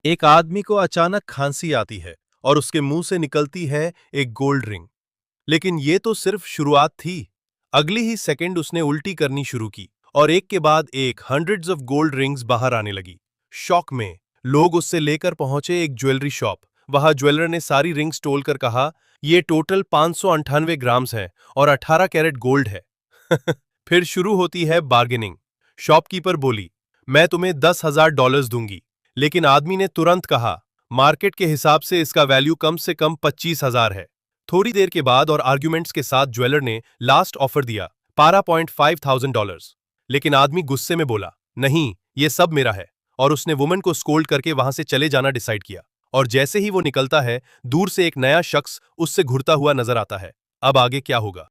एक आदमी को अचानक खांसी आती है और उसके मुंह से निकलती है एक गोल्ड रिंग। लेकिन ये तो सिर्फ शुरुआत थी। अगली ही सेकंड उसने उल्टी करनी शुरू की और एक के बाद एक हंड्रेड्स ऑफ गोल्ड रिंग्स बाहर आने लगी। शॉक में लोग उससे लेकर पहुंचे एक ज्वेलरी शॉप। वहां ज्वेलर ने सारी रिंग्स तोल कर कहा, ये टोटल 598 ग्राम्स है और 18 कैरेट गोल्ड है। फिर शुरू होती है बार्गेनिंग। शॉपकीपर बोली, मैं तुम्हें $10,000 दूंगी। लेकिन आदमी ने तुरंत कहा, मार्केट के हिसाब से इसका वैल्यू कम से कम 25,000 है। थोड़ी देर के बाद और आर्ग्यूमेंट्स के साथ ज्वेलर ने लास्ट ऑफर दिया, $12,500। लेकिन आदमी गुस्से में बोला, नहीं, ये सब मेरा है। और उसने वुमन को स्कोल्ड करके वहां से चले जाना डिसाइड किया। और जैसे ही वो निकलता है, दूर से एक नया शख्स उससे घुरता हुआ नजर आता है। अब आगे क्या होगा?